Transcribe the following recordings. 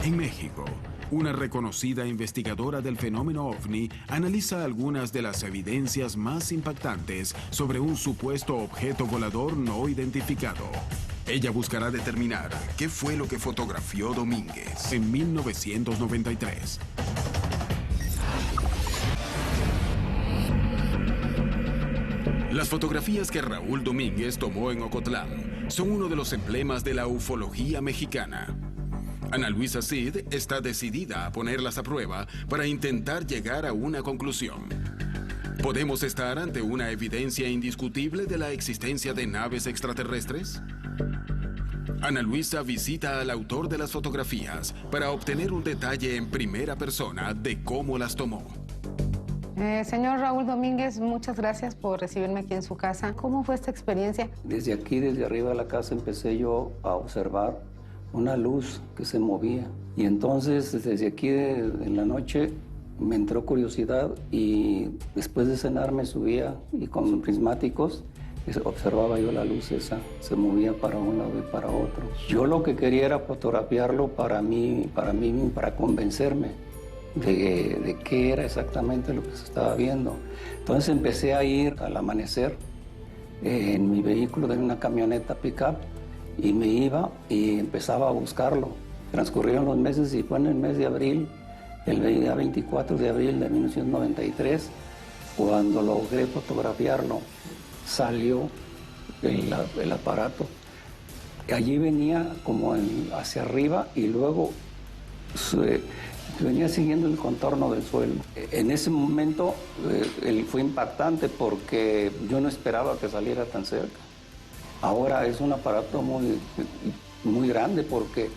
En México, una reconocida investigadora del fenómeno OVNI analiza algunas de las evidencias más impactantes sobre un supuesto objeto volador no identificado. Ella buscará determinar qué fue lo que fotografió Domínguez en 1993. Las fotografías que Raúl Domínguez tomó en Ocotlán son uno de los emblemas de la ufología mexicana. Ana Luisa Cid está decidida a ponerlas a prueba para intentar llegar a una conclusión. ¿Podemos estar ante una evidencia indiscutible de la existencia de naves extraterrestres? Ana Luisa visita al autor de las fotografías para obtener un detalle en primera persona de cómo las tomó. Señor Raúl Domínguez, muchas gracias por recibirme aquí en su casa. ¿Cómo fue esta experiencia? Desde aquí, desde arriba de la casa, empecé yo a observar una luz que se movía. Y entonces, desde aquí en la noche, me entró curiosidad y después de cenar me subía y con prismáticos observaba yo la luz esa, se movía para un lado y para otro. Yo lo que quería era fotografiarlo para mí, para convencerme de qué era exactamente lo que se estaba viendo. Entonces empecé a ir al amanecer en mi vehículo, de una camioneta pick-up, y me iba y empezaba a buscarlo. Transcurrieron los meses y fue en el mes de abril, el día 24 de abril de 1993, cuando logré fotografiarlo. Salió el aparato. Allí venía como hacia arriba y luego venía siguiendo el contorno del suelo. En ese momento fue impactante porque yo no esperaba que saliera tan cerca. Ahora es un aparato muy grande porque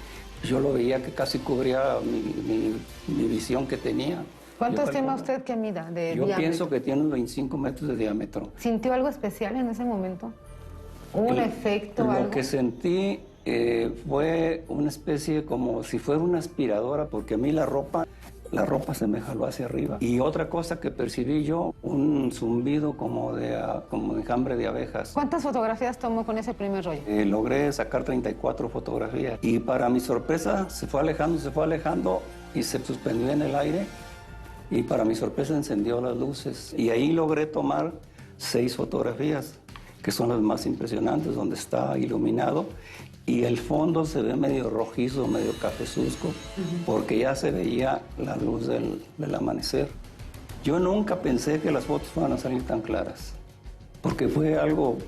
yo lo veía que casi cubría mi visión que tenía. ¿Cuánto estima usted que mida de diámetro? Yo pienso que tiene unos 25 metros de diámetro. ¿Sintió algo especial en ese momento? ¿Hubo un efecto o algo? Lo que sentí fue una especie como si fuera una aspiradora, porque a mí la ropa se me jaló hacia arriba. Y otra cosa que percibí yo, un zumbido como de enjambre de abejas. ¿Cuántas fotografías tomó con ese primer rollo? Logré sacar 34 fotografías. Y para mi sorpresa se fue alejando y se suspendió en el aire. Y para mi sorpresa encendió las luces. Y ahí logré tomar 6 fotografías, que son las más impresionantes, donde está iluminado. Y el fondo se ve medio rojizo, medio cafezuzco, porque ya se veía la luz del amanecer. Yo nunca pensé que las fotos fueran a salir tan claras, porque fue algo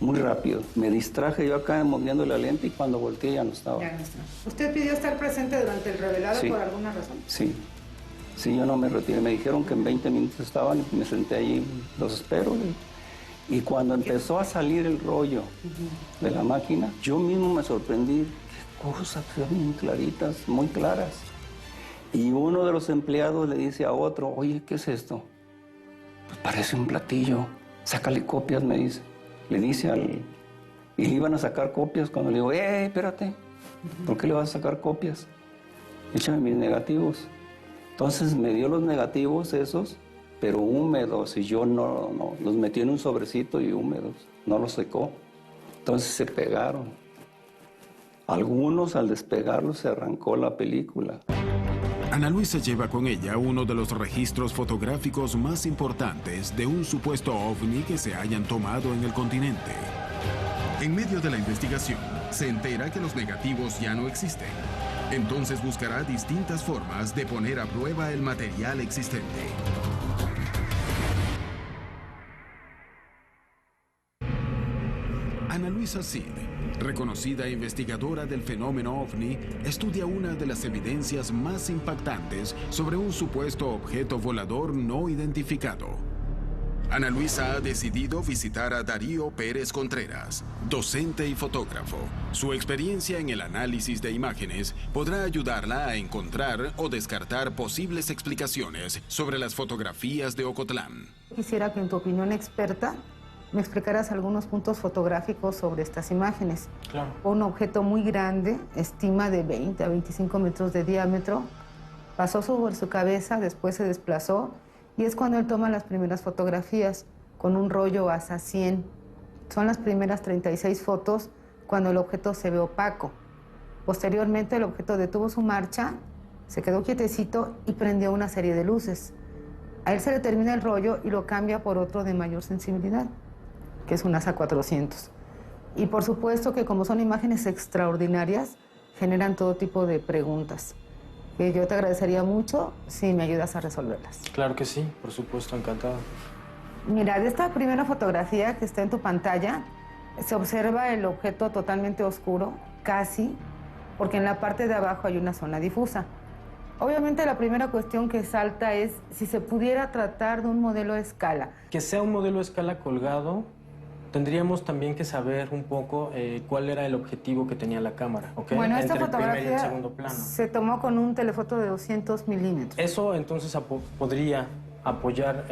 muy rápido. Me distraje yo acá moviendo la lente y cuando volteé ya no estaba. Ya no está. ¿Usted pidió estar presente durante el revelado por alguna razón? Sí. Sí, yo no me retiré. Me dijeron que en 20 minutos estaban y me senté allí, los espero. Y cuando empezó a salir el rollo de la máquina, yo mismo me sorprendí. Qué cosas bien claritas, muy claras. Y uno de los empleados le dice a otro, oye, ¿qué es esto? Pues parece un platillo. Sácale copias, me dice. Le dice Y le iban a sacar copias cuando le digo, espérate, ¿por qué le vas a sacar copias? Échame mis negativos. Entonces me dio los negativos esos, pero húmedos, y yo no los metí en un sobrecito y húmedos, no los secó. Entonces se pegaron. Algunos al despegarlos se arrancó la película. Ana Luisa lleva con ella uno de los registros fotográficos más importantes de un supuesto ovni que se hayan tomado en el continente. En medio de la investigación, se entera que los negativos ya no existen. Entonces buscará distintas formas de poner a prueba el material existente. Ana Luisa Cid, reconocida investigadora del fenómeno OVNI, estudia una de las evidencias más impactantes sobre un supuesto objeto volador no identificado. Ana Luisa ha decidido visitar a Darío Pérez Contreras, docente y fotógrafo. Su experiencia en el análisis de imágenes podrá ayudarla a encontrar o descartar posibles explicaciones sobre las fotografías de Ocotlán. Quisiera que en tu opinión experta me explicaras algunos puntos fotográficos sobre estas imágenes. Claro. Un objeto muy grande, estima de 20 a 25 metros de diámetro, pasó sobre su cabeza, después se desplazó, y es cuando él toma las primeras fotografías con un rollo ASA 100. Son las primeras 36 fotos cuando el objeto se ve opaco. Posteriormente el objeto detuvo su marcha, se quedó quietecito y prendió una serie de luces. A él se le termina el rollo y lo cambia por otro de mayor sensibilidad, que es un NASA 400. Y por supuesto que como son imágenes extraordinarias, generan todo tipo de preguntas. Que yo te agradecería mucho si me ayudas a resolverlas. Claro que sí, por supuesto, encantado. Mira, de esta primera fotografía que está en tu pantalla, se observa el objeto totalmente oscuro, casi, porque en la parte de abajo hay una zona difusa. Obviamente la primera cuestión que salta es si se pudiera tratar de un modelo a escala. Que sea un modelo a escala colgado, tendríamos también que saber un poco cuál era el objetivo que tenía la cámara, ¿ok? Bueno, esta entre el primer y el fotografía segundo plano. se tomó con un telefoto de 200 milímetros. Eso entonces podría apoyar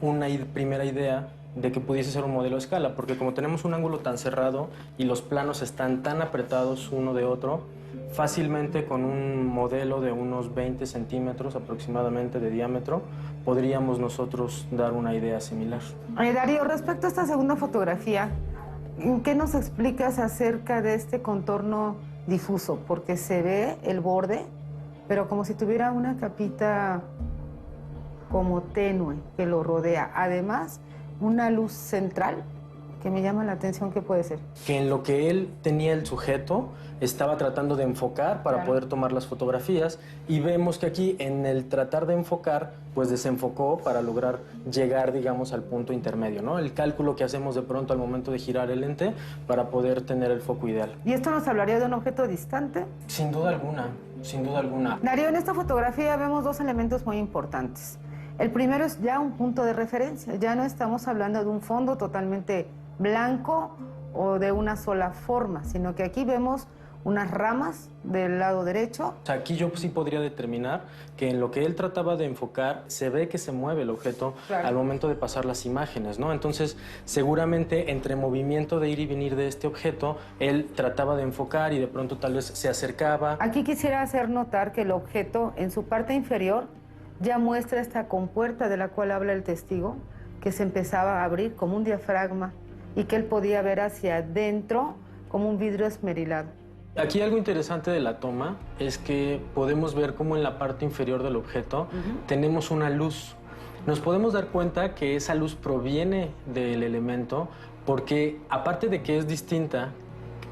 una primera idea de que pudiese ser un modelo a escala, porque como tenemos un ángulo tan cerrado y los planos están tan apretados uno de otro, fácilmente con un modelo de unos 20 centímetros aproximadamente de diámetro, podríamos nosotros dar una idea similar. Darío, respecto a esta segunda fotografía, ¿qué nos explicas acerca de este contorno difuso? Porque se ve el borde, pero como si tuviera una capita como tenue que lo rodea. Además, una luz central que me llama la atención. ¿Qué puede ser? Que en lo que él tenía el sujeto, estaba tratando de enfocar para poder tomar las fotografías, y vemos que aquí en el tratar de enfocar, pues desenfocó para lograr llegar, digamos, al punto intermedio, ¿no? El cálculo que hacemos de pronto al momento de girar el lente para poder tener el foco ideal. ¿Y esto nos hablaría de un objeto distante? Sin duda alguna, sin duda alguna. Darío, en esta fotografía vemos dos elementos muy importantes. El primero es ya un punto de referencia. Ya no estamos hablando de un fondo totalmente blanco o de una sola forma, sino que aquí vemos unas ramas del lado derecho. O sea, aquí yo sí podría determinar que en lo que él trataba de enfocar se ve que se mueve el objeto al momento de pasar las imágenes, ¿no? Entonces, seguramente entre movimiento de ir y venir de este objeto, él trataba de enfocar y de pronto tal vez se acercaba. Aquí quisiera hacer notar que el objeto en su parte inferior ya muestra esta compuerta de la cual habla el testigo, que se empezaba a abrir como un diafragma y que él podía ver hacia adentro como un vidrio esmerilado. Aquí algo interesante de la toma es que podemos ver cómo en la parte inferior del objeto tenemos una luz. Nos podemos dar cuenta que esa luz proviene del elemento porque, aparte de que es distinta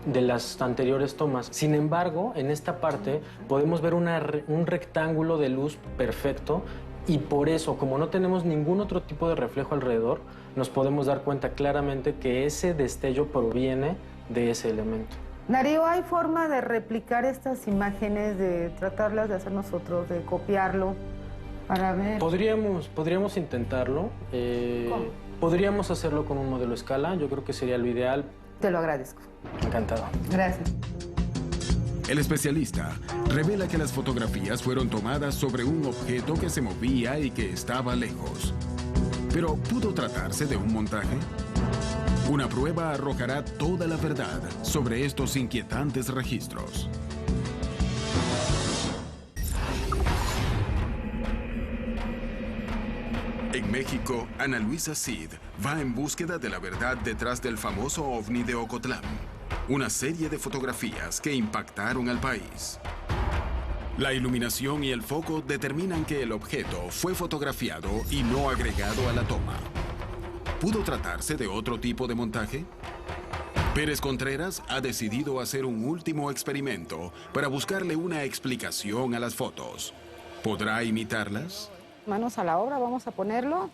de las anteriores tomas, sin embargo, en esta parte podemos ver un rectángulo de luz perfecto, y por eso, como no tenemos ningún otro tipo de reflejo alrededor, nos podemos dar cuenta claramente que ese destello proviene de ese elemento. Darío, ¿hay forma de replicar estas imágenes, de tratarlas de hacer nosotros, de copiarlo para ver? Podríamos intentarlo. ¿Cómo? Podríamos hacerlo con un modelo a escala. Yo creo que sería lo ideal. Te lo agradezco. Encantado. Gracias. El especialista revela que las fotografías fueron tomadas sobre un objeto que se movía y que estaba lejos. Pero ¿pudo tratarse de un montaje? Una prueba arrojará toda la verdad sobre estos inquietantes registros. En México, Ana Luisa Cid va en búsqueda de la verdad detrás del famoso ovni de Ocotlán. Una serie de fotografías que impactaron al país. La iluminación y el foco determinan que el objeto fue fotografiado y no agregado a la toma. ¿Pudo tratarse de otro tipo de montaje? Pérez Contreras ha decidido hacer un último experimento para buscarle una explicación a las fotos. ¿Podrá imitarlas? Manos a la obra, vamos a ponerlo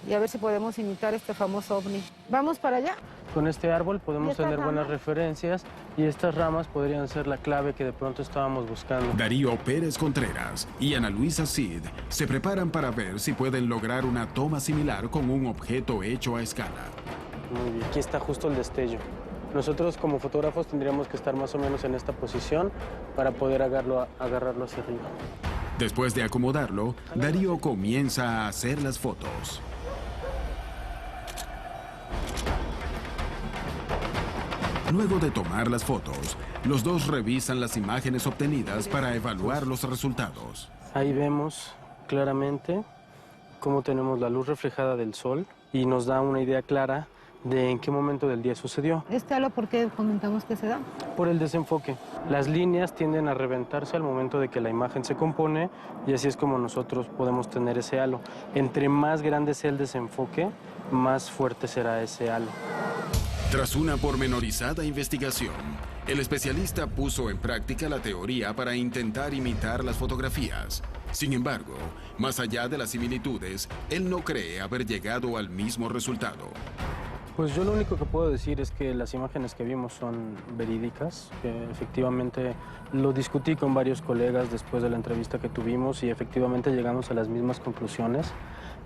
y a ver si podemos imitar este famoso ovni. ¿Vamos para allá? Con este árbol podemos tener buenas referencias y estas ramas podrían ser la clave que de pronto estábamos buscando. Darío Pérez Contreras y Ana Luisa Cid se preparan para ver si pueden lograr una toma similar con un objeto hecho a escala. Muy bien, aquí está justo el destello. Nosotros como fotógrafos tendríamos que estar más o menos en esta posición para poder agarrarlo hacia arriba. Después de acomodarlo, Darío comienza a hacer las fotos. Luego de tomar las fotos, los dos revisan las imágenes obtenidas para evaluar los resultados. Ahí vemos claramente cómo tenemos la luz reflejada del sol y nos da una idea clara de en qué momento del día sucedió. Este halo, ¿por qué comentamos que se da? Por el desenfoque. Las líneas tienden a reventarse al momento de que la imagen se compone y así es como nosotros podemos tener ese halo. Entre más grande sea el desenfoque, más fuerte será ese halo. Tras una pormenorizada investigación, el especialista puso en práctica la teoría para intentar imitar las fotografías. Sin embargo, más allá de las similitudes, él no cree haber llegado al mismo resultado. Pues yo lo único que puedo decir es que las imágenes que vimos son verídicas, que efectivamente lo discutí con varios colegas después de la entrevista que tuvimos y efectivamente llegamos a las mismas conclusiones.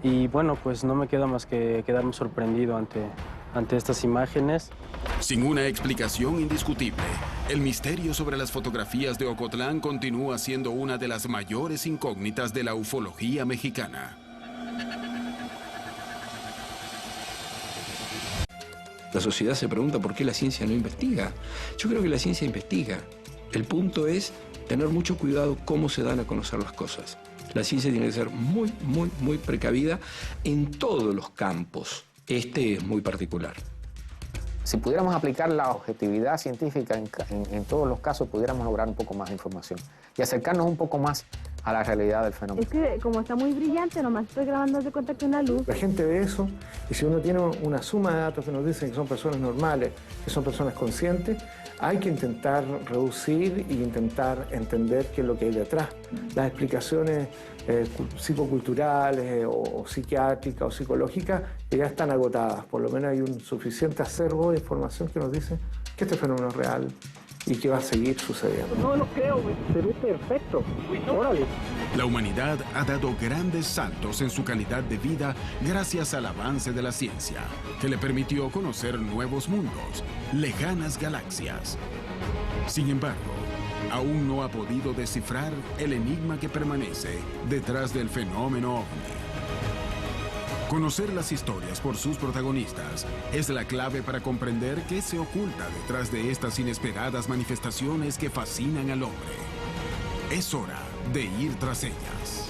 Y bueno, pues no me queda más que quedarme sorprendido ante estas imágenes. Sin una explicación indiscutible, el misterio sobre las fotografías de Ocotlán continúa siendo una de las mayores incógnitas de la ufología mexicana. La sociedad se pregunta por qué la ciencia no investiga. Yo creo que la ciencia investiga. El punto es tener mucho cuidado cómo se dan a conocer las cosas. La ciencia tiene que ser muy precavida en todos los campos. Este es muy particular. Si pudiéramos aplicar la objetividad científica en todos los casos, pudiéramos lograr un poco más de información y acercarnos un poco más a la realidad del fenómeno. Es que como está muy brillante, nomás estoy grabando de cuenta que una luz. La gente ve eso y si uno tiene una suma de datos que nos dicen que son personas normales, que son personas conscientes, hay que intentar reducir e intentar entender qué es lo que hay detrás. Las explicaciones psicoculturales o psiquiátricas o psicológicas que ya están agotadas. Por lo menos hay un suficiente acervo de información que nos dice que este fenómeno es real y que va a seguir sucediendo. No lo creo, güey. Se ve perfecto. Órale. La humanidad ha dado grandes saltos en su calidad de vida gracias al avance de la ciencia, que le permitió conocer nuevos mundos, lejanas galaxias. Sin embargo, aún no ha podido descifrar el enigma que permanece detrás del fenómeno ovni. Conocer las historias por sus protagonistas es la clave para comprender qué se oculta detrás de estas inesperadas manifestaciones que fascinan al hombre. Es hora de ir tras ellas.